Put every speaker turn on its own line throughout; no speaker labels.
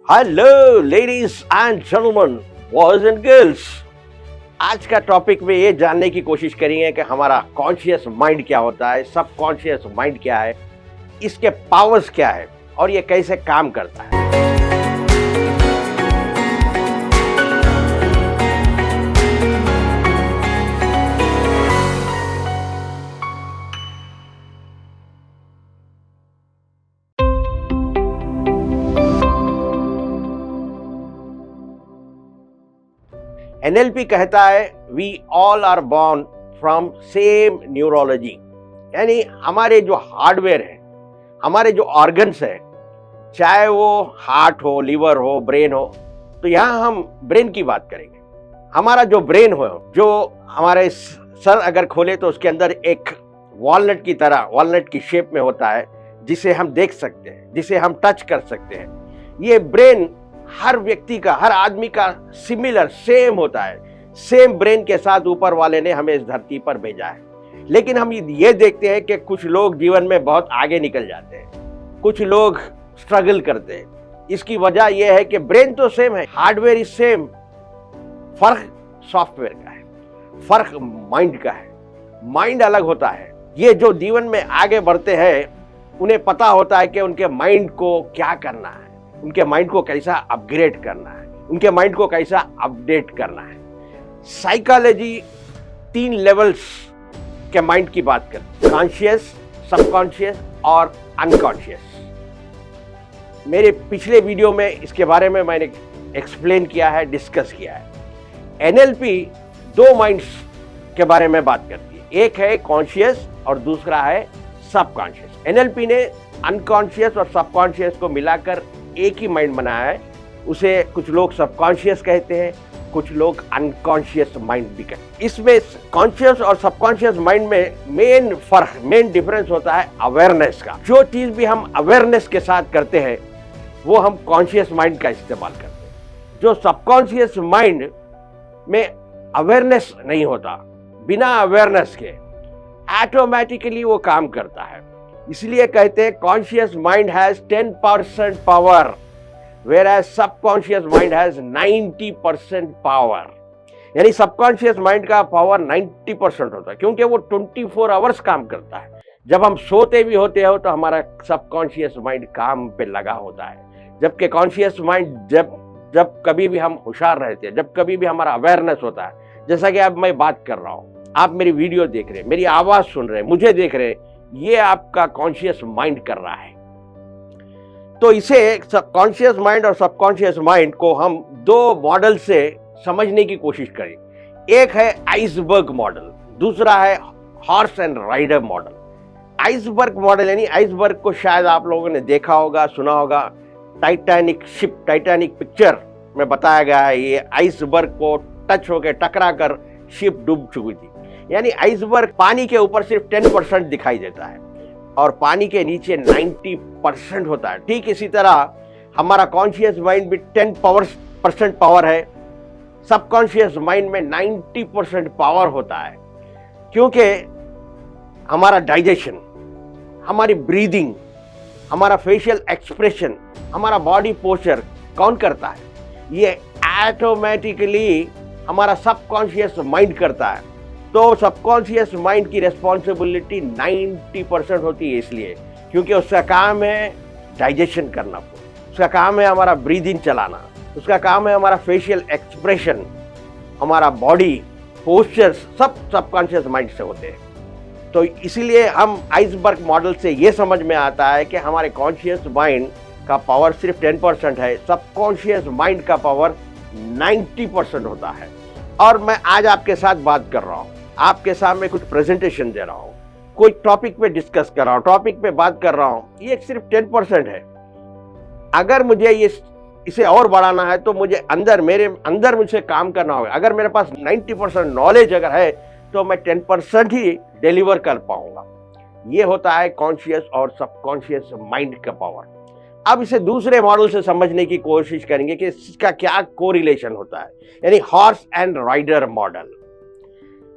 Hello ladies and gentleman, boys and girls. आज का topic में ये जानने की कोशिश करेंगे कि हमारा कॉन्शियस माइंड क्या होता है, सब कॉन्शियस माइंड क्या है, इसके पावर्स क्या है और ये कैसे काम करता है। एनएलपी कहता है we all are born from same neurology, यानी हमारे जो हार्डवेयर है, हमारे जो ऑर्गन्स है, चाहे वो हार्ट हो, लीवर हो, ब्रेन हो, तो यहाँ हम ब्रेन की बात करेंगे। हमारा जो ब्रेन हो, जो हमारे सर अगर खोले तो उसके अंदर एक वॉलनट की तरह, वॉलनट की शेप में होता है, जिसे हम देख सकते हैं, जिसे हम टच कर सकते हैं। ये ब्रेन हर व्यक्ति का, हर आदमी का सिमिलर, सेम होता है। सेम ब्रेन के साथ ऊपर वाले ने हमें इस धरती पर भेजा है। लेकिन हम ये देखते हैं कि कुछ लोग जीवन में बहुत आगे निकल जाते हैं, कुछ लोग स्ट्रगल करते हैं। इसकी वजह यह है कि ब्रेन तो सेम है, हार्डवेयर इज सेम, फर्क सॉफ्टवेयर का है, फर्क माइंड का है। माइंड अलग होता है। ये जो जीवन में आगे बढ़ते हैं उन्हें पता होता है कि उनके माइंड को क्या करना है, उनके माइंड को कैसा अपग्रेड करना है, उनके माइंड को कैसा अपडेट करना है। साइकोलॉजी 3 लेवल्स के माइंड की बात करती है, कॉन्शियस, सबकॉन्शियस और अनकॉन्शियस। मेरे पिछले वीडियो में इसके बारे में मैंने एक्सप्लेन किया है, डिस्कस किया है। एनएलपी 2 माइंड्स के बारे में बात करती है, एक है कॉन्शियस और दूसरा है सबकॉन्शियस। एनएलपी ने अनकॉन्शियस और सबकॉन्शियस को मिलाकर एक ही माइंड बनाया है। उसे कुछ लोग सबकॉन्शियस कहते हैं, कुछ लोग अनकॉन्शियस माइंड भी कहते हैं। इसमें कॉन्शियस और सबकॉन्शियस माइंड में मेन फर्क, मेन डिफरेंस होता है अवेयरनेस का। जो चीज भी हम अवेयरनेस के साथ करते हैं वो हम कॉन्शियस माइंड का इस्तेमाल करते हैं। जो सबकॉन्शियस माइंड में अवेयरनेस नहीं होता, बिना अवेयरनेस के ऑटोमेटिकली वो काम करता है। इसलिए कहते हैं conscious mind has 10% power, whereas subconscious mind has 90% power. यानी सबकॉन्शियस माइंड का पावर 90% होता है, क्योंकि वो 24 आवर्स काम करता है। जब हम सोते भी होते हो तो हमारा सबकॉन्शियस माइंड काम पे लगा होता है, जबकि कॉन्शियस माइंड जब कभी भी हम होशियार रहते हैं, जब कभी भी हमारा अवेयरनेस होता है, जैसा कि अब मैं बात कर रहा हूँ, आप मेरी वीडियो देख रहे हैं, मेरी आवाज सुन रहे हैं, मुझे देख रहे हैं, ये आपका कॉन्शियस माइंड कर रहा है। तो इसे कॉन्शियस माइंड और सबकॉन्शियस माइंड को हम 2 मॉडल से समझने की कोशिश करें। एक है आइसबर्ग मॉडल, दूसरा है horse and rider model. Iceberg model यानी आइसबर्ग को शायद आप लोगों ने देखा होगा, सुना होगा। टाइटैनिक शिप, टाइटैनिक पिक्चर में बताया गया है, ये आइसबर्ग को टच होकर टकरा कर शिप डूब चुकी थी। यानी आइसबर्ग पानी के ऊपर सिर्फ 10% दिखाई देता है और पानी के नीचे 90% होता है। ठीक इसी तरह हमारा कॉन्शियस माइंड भी 10% पावर है, सबकॉन्शियस माइंड में 90% पावर होता है। क्योंकि हमारा डाइजेशन, हमारी ब्रीदिंग, हमारा फेशियल एक्सप्रेशन, हमारा बॉडी पोस्चर कौन करता है? ये ऑटोमेटिकली हमारा सबकॉन्शियस माइंड करता है। तो सबकॉन्शियस माइंड की रिस्पॉन्सिबिलिटी 90% होती है, इसलिए क्योंकि उसका काम है डाइजेशन करना, उसका काम है हमारा ब्रीदिंग चलाना, उसका काम है हमारा फेशियल एक्सप्रेशन, हमारा बॉडी पोस्चर, सब सबकॉन्शियस माइंड से होते हैं। तो इसीलिए हम आइसबर्ग मॉडल से ये समझ में आता है कि हमारे कॉन्शियस माइंड का पावर सिर्फ 10% है, सबकॉन्शियस माइंड का पावर 90% होता है। और मैं आज आपके साथ बात कर रहा हूँ, आपके सामने कुछ प्रेजेंटेशन दे रहा हूँ, कोई टॉपिक पे डिस्कस कर रहा हूँ, टॉपिक पे बात कर रहा हूँ, ये सिर्फ 10% है। अगर मुझे इसे और बढ़ाना है तो मुझे मेरे अंदर मुझे काम करना होगा। अगर मेरे पास 90% नॉलेज अगर है तो मैं 10% ही डिलीवर कर पाऊंगा। ये होता है कॉन्शियस और सबकॉन्शियस माइंड का पावर। अब इसे दूसरे मॉडल से समझने की कोशिश करेंगे कि इसका क्या कोरिलेशन होता है, यानी हॉर्स एंड राइडर मॉडल।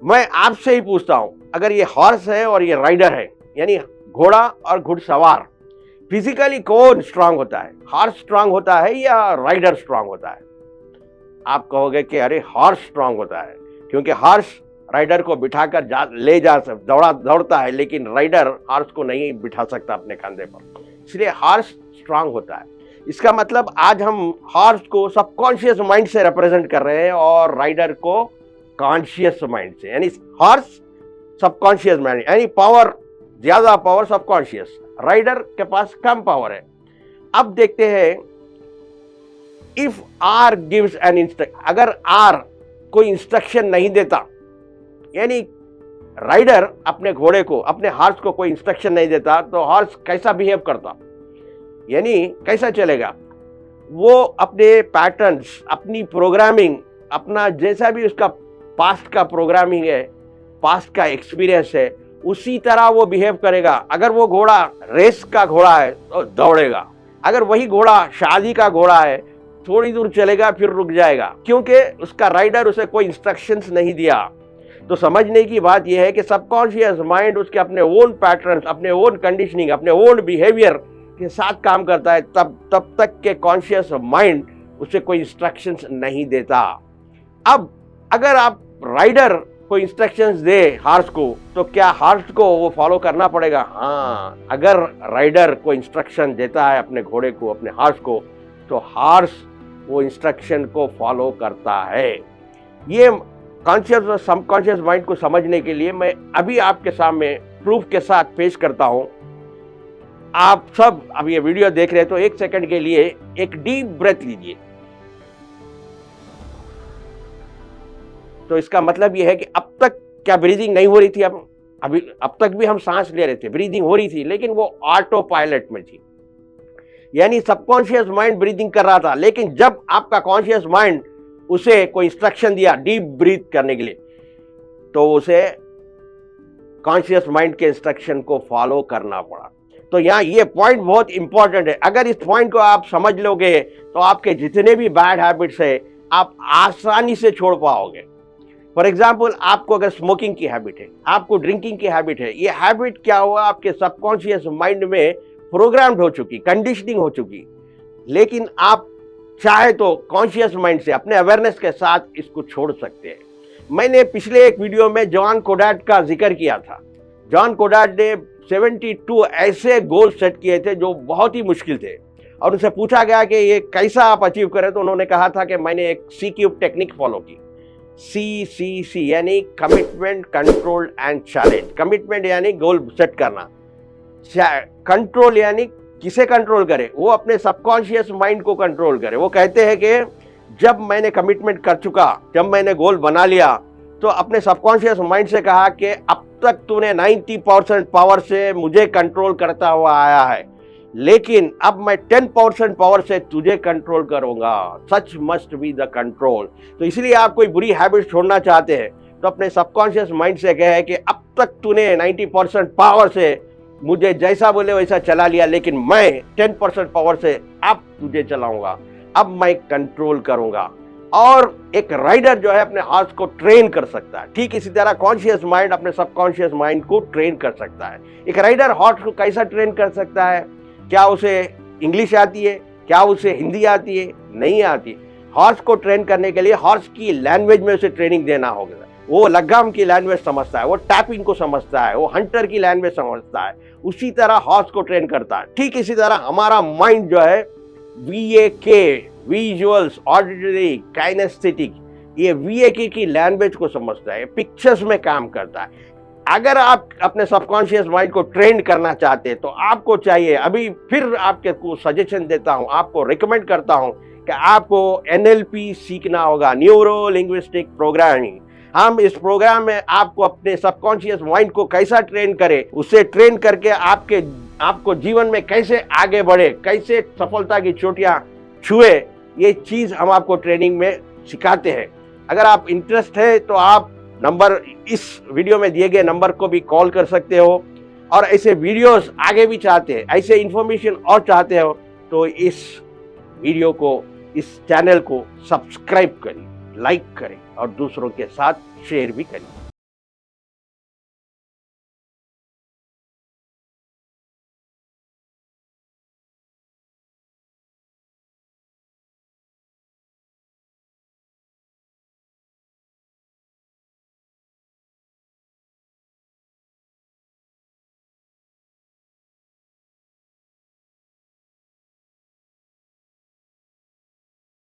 मैं आपसे ही पूछता हूं, अगर ये हॉर्स है और ये राइडर है, यानी घोड़ा और घुड़सवार, फिजिकली कौन स्ट्रांग होता है, हॉर्स स्ट्रांग होता है या राइडर स्ट्रांग होता है? आप कहोगे कि अरे हॉर्स स्ट्रांग होता है, क्योंकि हॉर्स राइडर को बिठाकर दौड़ता है, लेकिन राइडर हॉर्स को नहीं बिठा सकता अपने कंधे पर, इसलिए हॉर्स स्ट्रांग होता है। इसका मतलब आज हम हॉर्स को सबकॉन्शियस माइंड से रिप्रेजेंट कर रहे हैं और राइडर को कॉन्शियस माइंड से, यानी हॉर्स सबकॉन्शियस माइंड, यानी पावर, ज्यादा पावर सबकॉन्शियस, राइडर के पास कम पावर है। अब देखते हैं, if R gives an instruction, अगर आर कोई इंस्ट्रक्शन नहीं देता, यानी राइडर अपने घोड़े को, अपने हॉर्स को कोई इंस्ट्रक्शन नहीं देता, तो हॉर्स कैसा बिहेव करता, यानी कैसा चलेगा? वो अपने पैटर्न्स, अपनी प्रोग्रामिंग, अपना जैसा भी उसका पास्ट का प्रोग्रामिंग है, पास्ट का एक्सपीरियंस है, उसी तरह वो बिहेव करेगा। अगर वो घोड़ा रेस का घोड़ा है तो दौड़ेगा, अगर वही घोड़ा शादी का घोड़ा है थोड़ी दूर चलेगा फिर रुक जाएगा, क्योंकि उसका राइडर उसे कोई इंस्ट्रक्शंस नहीं दिया। तो समझने की बात यह है कि सबकॉन्शियस माइंड उसके अपने ओन पैटर्न्स, अपने ओन कंडीशनिंग, अपने ओन बिहेवियर के साथ काम करता है, तब तक के कॉन्शियस माइंड उसे कोई इंस्ट्रक्शंस नहीं देता। अब अगर आप राइडर कोई इंस्ट्रक्शंस दे हॉर्स को, तो क्या हॉर्स को वो फॉलो करना पड़ेगा? हाँ, अगर राइडर को इंस्ट्रक्शन देता है अपने घोड़े को, अपने हॉर्स को, तो हॉर्स वो इंस्ट्रक्शन को फॉलो करता है। ये कॉन्शियस और सबकॉन्शियस माइंड को समझने के लिए मैं अभी आपके सामने प्रूफ के साथ पेश करता हूं। आप सब अब ये वीडियो देख रहे हैं तो एक सेकंड के लिए एक डीप ब्रेथ लीजिए। तो इसका मतलब यह है कि अब तक क्या ब्रीदिंग नहीं हो रही थी? अब तक भी हम सांस ले रहे थे, ब्रीदिंग हो रही थी, लेकिन वो ऑटो पायलट में थी, यानी सबकॉन्शियस माइंड ब्रीदिंग कर रहा था। लेकिन जब आपका कॉन्शियस माइंड उसे कोई इंस्ट्रक्शन दिया डीप ब्रीथ करने के लिए, तो उसे कॉन्शियस माइंड के इंस्ट्रक्शन को फॉलो करना पड़ा। तो यहाँ ये पॉइंट बहुत इंपॉर्टेंट है। अगर इस पॉइंट को आप समझ लोगे तो आपके जितने भी बैड हैबिट्स है आप आसानी से छोड़ पाओगे। फॉर एग्जाम्पल, आपको अगर स्मोकिंग की हैबिट है, आपको ड्रिंकिंग की हैबिट है, ये हैबिट क्या हुआ, आपके सबकॉन्शियस माइंड में प्रोग्राम्ड हो चुकी, कंडीशनिंग हो चुकी। लेकिन आप चाहे तो कॉन्शियस माइंड से, अपने अवेयरनेस के साथ इसको छोड़ सकते हैं। मैंने पिछले एक वीडियो में जॉन कोडार्ड का जिक्र किया था। जॉन कोडार्ड ने 72 ऐसे गोल सेट किए थे जो बहुत ही मुश्किल थे, और उनसे पूछा गया कि ये कैसा आप अचीव करें, तो उन्होंने कहा था कि मैंने एक C³ टेक्निक फॉलो की। CCC यानी commitment, control and challenge. Commitment यानी गोल सेट करना, कंट्रोल यानी किसे कंट्रोल करे, वो अपने सबकॉन्शियस माइंड को कंट्रोल करे। वो कहते हैं कि जब मैंने कमिटमेंट कर चुका, जब मैंने गोल बना लिया, तो अपने सबकॉन्शियस माइंड से कहा कि अब तक तूने 90% पावर से मुझे कंट्रोल करता हुआ आया है, लेकिन अब मैं 10% पावर से तुझे कंट्रोल करूंगा। सच मस्ट बी द कंट्रोल। तो इसलिए आप कोई बुरी हैबिट छोड़ना चाहते हैं तो अपने सबकॉन्शियस माइंड से कहे कि अब तक तूने 90% पावर से मुझे जैसा बोले वैसा चला लिया, लेकिन मैं 10% पावर से अब तुझे चलाऊंगा, अब मैं कंट्रोल करूंगा। और एक राइडर जो है अपने हॉर्स को ट्रेन कर सकता है, ठीक इसी तरह कॉन्शियस माइंड अपने सबकॉन्शियस माइंड को ट्रेन कर सकता है। एक राइडर हॉर्स को कैसा ट्रेन कर सकता है? क्या उसे इंग्लिश आती है? क्या उसे हिंदी आती है? नहीं आती। हॉर्स को ट्रेन करने के लिए हॉर्स की लैंग्वेज में उसे ट्रेनिंग देना होगा। वो लगाम की लैंग्वेज समझता है, वो टैपिंग को समझता है, वो हंटर की लैंग्वेज समझता है, उसी तरह हॉर्स को ट्रेन करता है। ठीक इसी तरह हमारा माइंड जो है VAK, विजुअल्स, ऑडिटरी, काइनेस्थेटिक, ये VAK की लैंग्वेज को समझता है, पिक्चर्स में काम करता है। अगर आप अपने सबकॉन्शियस माइंड को ट्रेन करना चाहते हैं तो आपको चाहिए, अभी फिर आपके को सजेशन देता हूं, आपको रिकमेंड करता हूं कि आपको NLP सीखना होगा, न्यूरो लिंग्विस्टिक प्रोग्रामिंग। हम इस प्रोग्राम में आपको अपने सबकॉन्शियस माइंड को कैसा ट्रेन करें, उसे ट्रेन करके आपको जीवन में कैसे आगे बढ़े, कैसे सफलता की चोटियां छुए, ये चीज हम आपको ट्रेनिंग में सिखाते हैं। अगर आप इंटरेस्ट है तो आप नंबर, इस वीडियो में दिए गए नंबर को भी कॉल कर सकते हो। और ऐसे वीडियोस आगे भी चाहते हैं, ऐसे इंफॉर्मेशन और चाहते हो, तो इस वीडियो को, इस चैनल को सब्सक्राइब करिए, लाइक करें और दूसरों के साथ शेयर भी करिए।